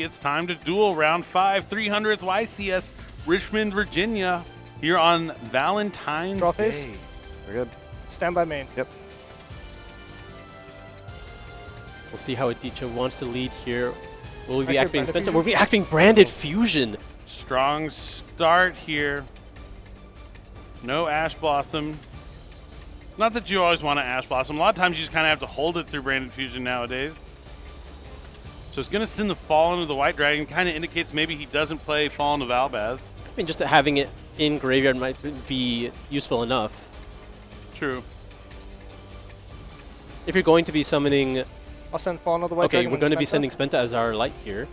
it's time to duel round 5, 300th YCS, Richmond, Virginia, here on Valentine's Draw Day. phase. We're good. Stand by main. Yep. We'll see how Adichia wants to lead here. Will we be Activate activating Branded Spenta? We'll be activating Branded Fusion. Strong start here. No Ash Blossom. Not that you always want to Ash Blossom. A lot of times you just kind of have to hold it through Branded Fusion nowadays. So it's going to send the Fall into the White Dragon. Kind of indicates maybe he doesn't play Fall into Valbaz. I mean, just having it in graveyard might be useful enough. True. If you're going to be summoning... I'll send Fall into the White Okay, Dragon. we're going to be Spenta. sending Spenta as our light here.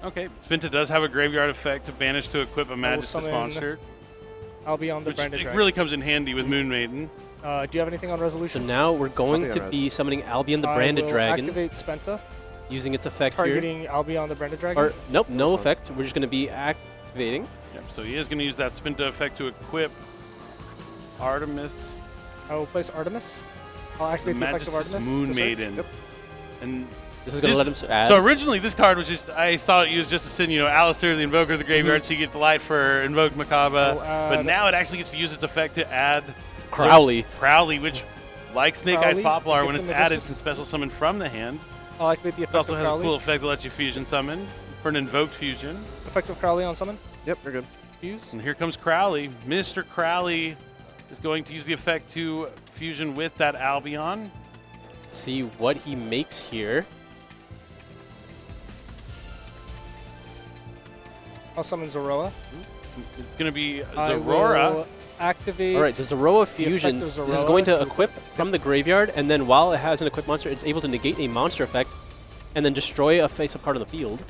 Okay, Spenta does have a graveyard effect to banish to equip a Magistus summon monster. I'll be on the Which Branded it Dragon. really comes in handy with Moon Maiden. Do you have anything on So resolution? now we're going Nothing to on be summoning Albion the I Branded will Dragon, activate Spenta, using its effect here. targeting Albion the Branded Dragon. Or, nope, no effect. We're just going to be activating. Yep, so he is going to use that Spenta effect to equip Artemis, I will place Artemis. I'll the activate the effect of Magistus Artemis. Moon to search. Maiden. Yep. And This is going to let him add. so originally this card was just, I saw it used just to send, Alistair the Invoker to the graveyard so you get the light for Invoked Makaba. But add- now it actually gets to use its effect to add Crowley. Crowley, which, like Snake Eyes Crowley, Poplar, when get it's the added, Magistus. can special summon from the hand. I'll activate the It effect also of has a Crowley. cool effect that lets you fusion summon for an Invoked Fusion. Effect of Crowley on summon. Yep, we're good. Fuse. And here comes Crowley. Mr. Crowley is going to use the effect to fusion with that Albion. See what he makes here. I'll summon Zoroa. It's going to be I Zorora. will activate. All right, the Zoroa the Fusion. effect of This is Zoroa going to to- equip from the graveyard, and then while it has an equipped monster, it's able to negate a monster effect and then destroy a face-up card on the field.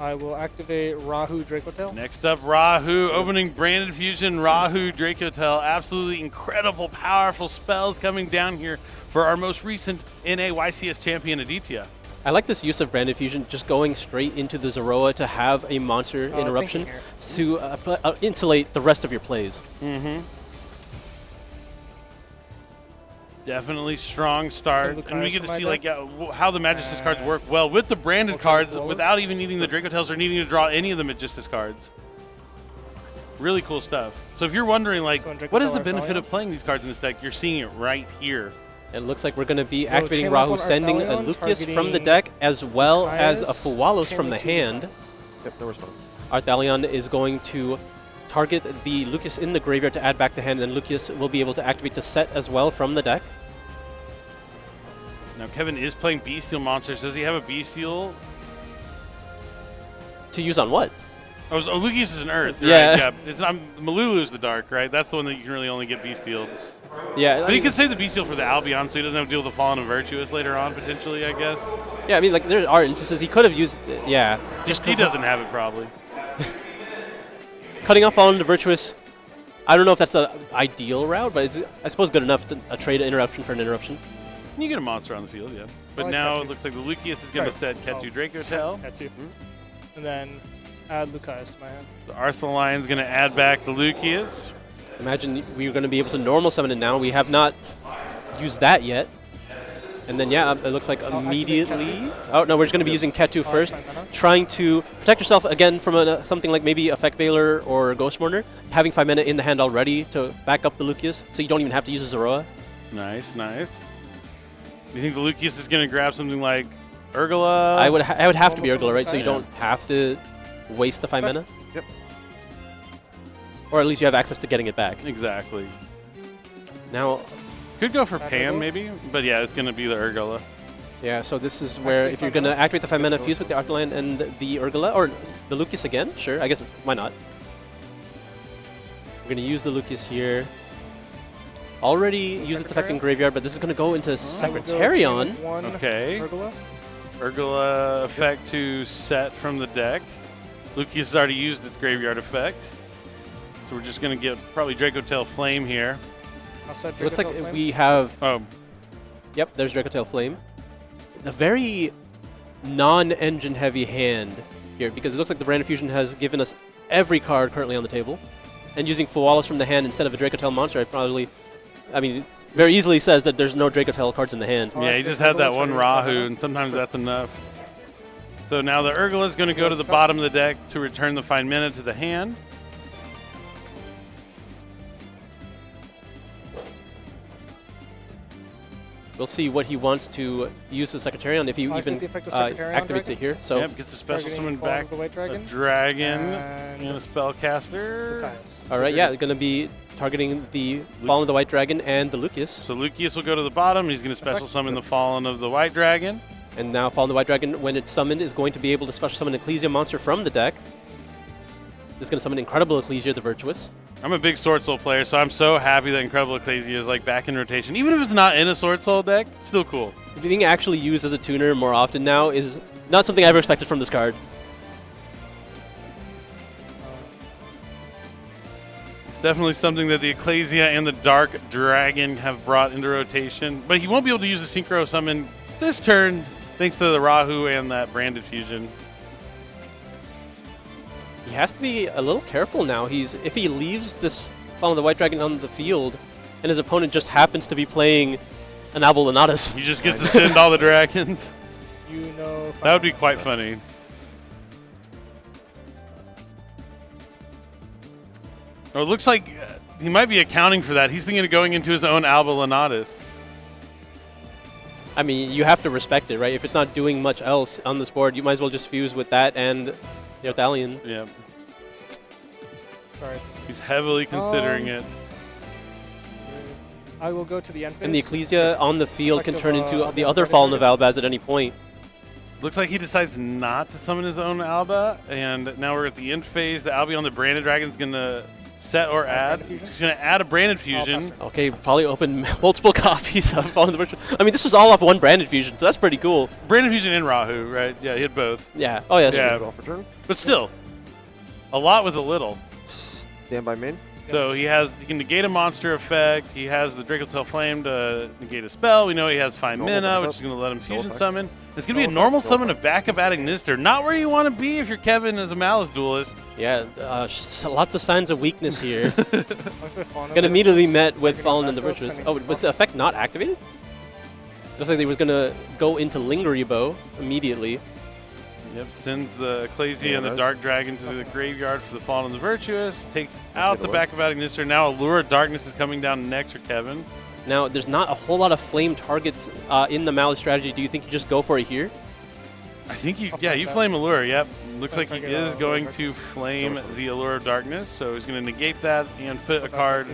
I will activate Rahu Dracotail. Next up, Rahu, opening Branded Fusion, Rahu Dracotail. Absolutely incredible, powerful spells coming down here for our most recent NA YCS champion, Aditya. I like this use of Branded Fusion, just going straight into the Zoroa to have a monster interruption thinking here. to insulate the rest of your plays. Mm-hmm. Definitely strong start. Send And we Lucaris get to from see my like how the Magistus cards work well with the branded Ultra cards Wallace. without even needing the Dracotails or needing to draw any of the Magistus cards. Really cool stuff. So if you're wondering like, So when what is Dracotail the or benefit Thalion? of playing these cards in this deck, you're seeing it right here. It looks like we're going to be activating chain lock Rahu, on sending a Arthalion, Lucius from the targeting deck, as well as a Caius, Fuwalos from chain the link to hand. Lucaris. Yep, no response. Arthalion is going to target the Lucius in the graveyard to add back to hand, and then Lucius will be able to activate to set as well from the deck. Now Kevin is playing Bystial monsters. Does he have a Bystial? To use on what? Oh, Lugius is an Earth. You're Yeah. Right, yeah. It's not, Malulu's the Dark, right? That's the one that you can really only get Bystial. Yeah, But he could save the Bystial for the Albion, so he doesn't have to deal with the Fallen and Virtuous later on, potentially, I guess. yeah. I mean, like there are instances he could have used. Yeah, just He doesn't have it, probably. cutting off Fallen to Virtuous. I don't know if that's the ideal route, but it's, I suppose, good enough. It's a trade interruption for an interruption. You get a monster on the field, yeah. But like now Ketu. it looks like the Lucius is going to set Ketu Dracotail. Ketu. And then add Lucaris to my hand. The Arthalion's going to add back the Lucius. Imagine we were going to be able to normal summon it now. We have not used that yet. And then, yeah, it looks like activate immediately... Oh, no, we're just going to be using Ketu first. spend mana. Trying to protect yourself, again, from something like maybe Effect Veiler or Ghost Mourner. Having 5 mana in the hand already to back up the Lucius, so you don't even have to use a Zoroa. Nice, nice. Do you think the Lucius is going to grab something like Urgula? I would have to be Normal Urgula, right? So you summon don't have to waste the 5 mana. Yep. Or at least you have access to getting it back. Exactly. Now, Could go for Back Pan, Urgula? maybe. But yeah, it's going to be the Urgula. yeah, so this is where Activate if you're 5 going to mana? activate the 5 mana, fuse with the Arthalion and the Urgula, or the Lucius again, sure, I guess, why not? We're going to use the Lucius here. Already use its effect in graveyard, but this is going to go into I will go Secretarion. chain one Okay. Urgula. Urgula effect to set from the deck. Lucius has already used its graveyard effect. So we're just going to get probably Dracotail Flame here. I'll set It looks like Dracotail Flame. we have... Oh, Yep, there's Dracotail Flame. A very non-engine heavy hand here, because it looks like the Branded Fusion has given us every card currently on the table. And using Fuwalos from the hand instead of a Dracotail monster, I mean, very easily says that there's no Dracotail cards in the hand. yeah, he just had that one Rahu, and sometimes that's enough. So now the Urgula is going to go to the bottom of the deck to return the Find Mana to the hand. We'll see what he wants to use the Secretariat on, if he even activates it here. So yep, gets the special summon back a dragon and a spellcaster. All right, yeah, going to be targeting the Fallen of the White Dragon and the Lucius. So Lucius will go to the bottom. He's going to special summon the Fallen of the White Dragon. And now Fallen of the White Dragon, when it's summoned, is going to be able to special summon an Ecclesia monster from the deck. This is going to summon Incredible Ecclesia, the Virtuous. I'm a big Sword Soul player, so I'm so happy that Incredible Ecclesia is like back in rotation. Even if it's not in a Sword Soul deck, still cool. Being actually used as a tuner more often now is not something I ever expected from this card. It's definitely something that the Ecclesia and the Dark Dragon have brought into rotation. But he won't be able to use the Synchro Summon this turn, thanks to the Rahu and that Branded Fusion. He has to be a little careful now. If he leaves this Fallen of the White Dragon on the field, and his opponent just happens to be playing an Abulonatus. He just gets to send all the dragons. That would be quite funny. Oh, it looks like he might be accounting for that. He's thinking of going into his own Abulonatus. I mean, you have to respect it, right? If it's not doing much else on this board, you might as well just fuse with that and the Arthalion. Yeah. Sorry. He's heavily considering it. I will go to the end phase. And the Ecclesia on the field can turn into the other Fallen of Albaz at any point. Looks like he decides not to summon his own Alba, and now we're at the end phase. The Albion the Branded Dragon's going to set or add. He's going to add a Branded Fusion. Okay, probably open multiple copies of Fallen of the Virtuous. I mean, this was all off one Branded Fusion, so that's pretty cool. Branded Fusion and Rahu, right? Yeah, he had both. Yeah. Oh, yeah. Yeah. But still, a lot with a little. Stand by main. So he can negate a monster effect. He has the Dracotail Flame to negate a spell. We know he has Find Mana, which is going to let him fusion summon. It's going to be a normal summon of Backup Ignister. Not where you want to be if you're Kevin as a Malice duelist. Yeah, lots of signs of weakness here. Going to immediately met with Fallen and the Virtuous. Oh, was the effect not activated? Looks like they was going to go into Lingeribo immediately. Yep, sends the Ecclesia and the Dark Dragon to the graveyard for the Fallen and the Virtuous. Takes out the Backup Ignister. Now Allure of Darkness is coming down next for Kevin. Now, there's not a whole lot of flame targets in the Malice strategy. Do you think you just go for it here? I think you flame Allure, yep. Looks like he is going to flame the Allure of Darkness, so he's going to negate that and put a card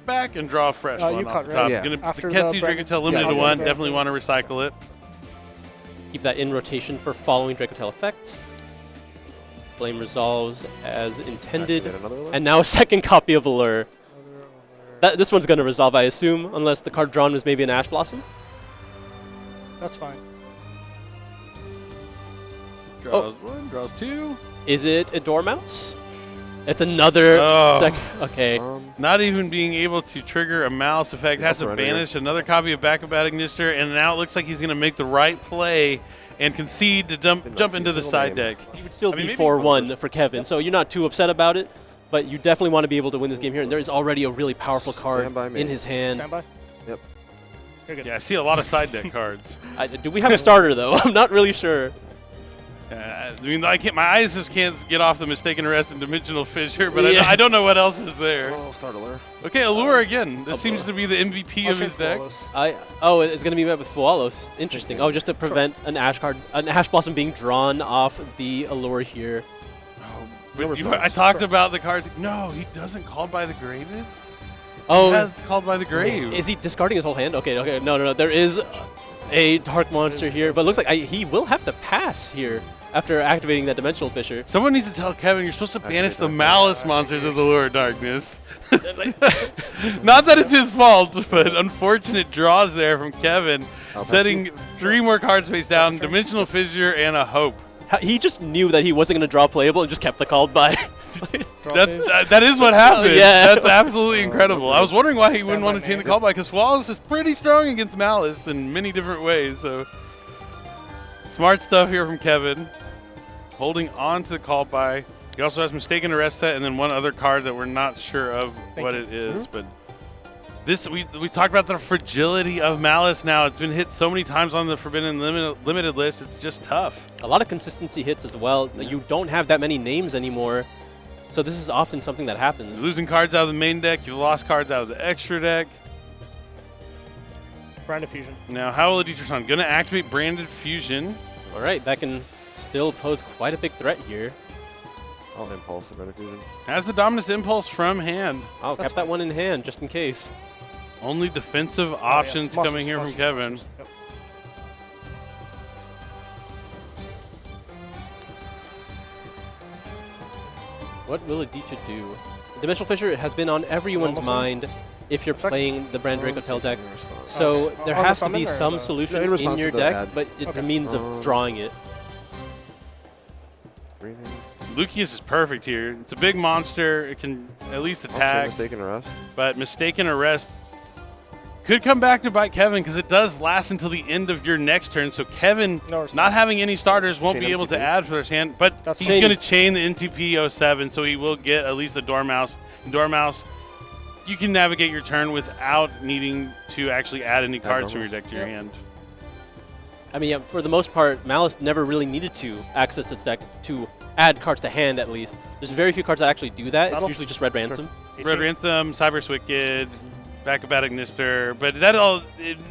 back and draw a fresh one off the top. Yeah. The Ketsu Dracotail limited to one, definitely want to recycle it. Keep that in rotation for following Dracotail effects. Flame resolves as intended. And now a second copy of Allure. This one's going to resolve, I assume, unless the card drawn was maybe an Ash Blossom. That's fine. Draws one, draws two. Is it a Dormouse? It's another okay. Not even being able to trigger a Malice effect. Has to banish another copy of Backup Ignister, and now it looks like he's going to make the right play and concede to jump into the side deck. He would still be 4-1 for Kevin, so you're not too upset about it, but you definitely want to be able to win this game here, and there is already a really powerful card in his hand. Stand by. Yep. Yeah, I see a lot of side deck cards. Do we have a starter, though? I'm not really sure. I mean, my eyes just can't get off the Mistaken Arrest and Dimensional Fissure, but I don't know what else is there. I'll start Allure. Okay, Allure again. This seems to be the MVP of his deck. It's going to be met with Fualos. Interesting. Oh, just to prevent an Ash Blossom being drawn off the Allure here. I talked about the cards. No, he doesn't Called by the Grave. Oh, that's Called by the Grave. Is he discarding his whole hand? Okay. No. There is a Dark Monster here, but it looks like he will have to pass here after activating that Dimensional Fissure. Someone needs to tell Kevin you're supposed to banish the Malice monsters of the Allure of Darkness. Not that it's his fault, but unfortunate draws there from Kevin, setting 3 more cards face down, Dimensional Fissure, and a Hope. He just knew that he wasn't going to draw playable and just kept the Called by. that is what happened. Yeah. That's absolutely incredible. I was wondering why he wouldn't want to chain the Called by, because Wallace is pretty strong against Malice in many different ways. So smart stuff here from Kevin. Holding on to the Called by. He also has Mistaken Arrest set and then one other card that we're not sure of what it is. But we talked about the fragility of Maliss now. It's been hit so many times on the Forbidden limited list. It's just tough. A lot of consistency hits as well. Yeah. You don't have that many names anymore. So this is often something that happens. You're losing cards out of the main deck. You've lost cards out of the extra deck. Branded Fusion. Now, how will Dietrichson going to activate Branded Fusion? All right, that can still pose quite a big threat here. I'll impulse the Branded Fusion. Has the Dominus Impulse from hand. I'll keep that one in hand just in case. Only defensive Oh, yeah, options it's monsters, coming here monsters, from Kevin. monsters. Yep. What will Aditya do? Dimensional Fissure has been on everyone's Almost mind if you're Effect? playing the Brand Dracotail deck. In response. So there On the has to summon be or some the- solution in in response your to the deck, ad. but it's a Okay. means of drawing it. Green hand. Lucius is perfect here. It's a big monster. It can at least Also attack, mistaken arrest. but Mistaken Arrest could come back to bite Kevin because it does last until the end of your next turn. So Kevin, No response. not having any starters, won't Chain be able to MTP. add for his hand, but That's he's fine. going to chain the NTP 07, so he will get at least a Dormouse. And Dormouse, you can navigate your turn without needing to actually add any cards from your deck to your Yep. hand. I mean, yeah, for the most part, Malice never really needed to access its deck to add cards to hand, at least. There's very few cards that actually do that. It's Battle? usually just Red Ransom. 18. Red Ransom, Cyber's Wicked, Backup Ignister, but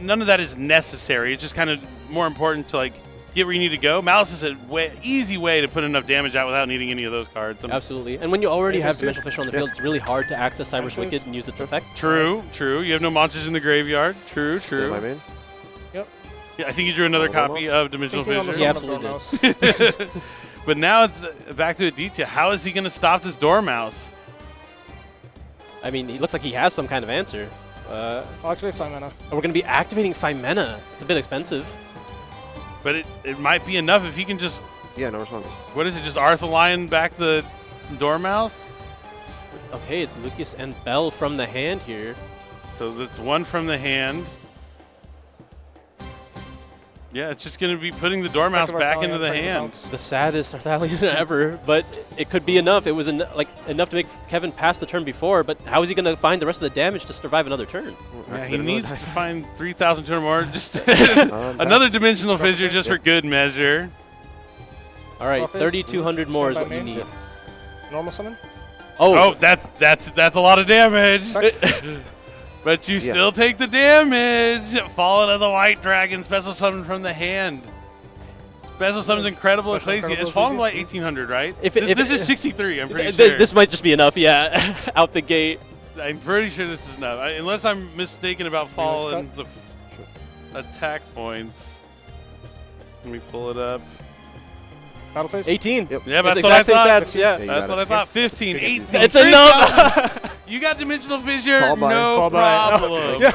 none of that is necessary. It's just kind of more important to like get where you need to go. Malice is an easy way to put enough damage out without needing any of those cards. Absolutely. And when you already have Interesting. Dimensional Fissure on the field, it's really hard to access Cyber's Actually, Wicked and use its effect. True. You have no monsters in the graveyard. True. Stand by main. Yeah, I think you drew another Double copy Dormouse? of Dimensional Thinking on the Fissure. Yeah, summon absolutely Dormouse. But now it's back to Aditya. How is he going to stop this Dormouse? I mean, he looks like he has some kind of answer. I'll activate 5 mana. And we're going to be activating Phimena. It's a bit expensive. But it might be enough if he can just, Yeah, no response. what is it, just Arthur Lion back the Dormouse? Okay, it's Lucas and Bell from the hand here. So that's one from the hand. Yeah, it's just going to be putting the Dormouse Effective back Arthalion, into the trying to hand. bounce. The saddest Arthalion ever, but it could be enough. It was like enough to make Kevin pass the turn before, but how is he going to find the rest of the damage to survive another turn? Yeah, he needs to find 3,200 more. Just Another another Dimensional Fissure just for good measure. All right, Office, 3,200 more is stand what by you main. need. Normal summon. Oh, that's a lot of damage. Effect. But you still take the damage. Fallen of the White Dragon, special summon from the hand. Special summon's Incredible Special Ecclesia. Incredible It's Fallen of Ecclesia. White 1800, right? If This is 63, I'm pretty Th- sure. This might just be enough, yeah, out the gate. I'm pretty sure this is enough. Unless I'm mistaken about Fallen's attack points. Let me pull it up. Battle phase. 18. Yep. Yeah, That's that's what I exact same thought. stats, yeah. you That's got what it. I thought. 15, 18. It's enough! You got Dimensional Fissure, Call by. no Call by. problem. Yeah.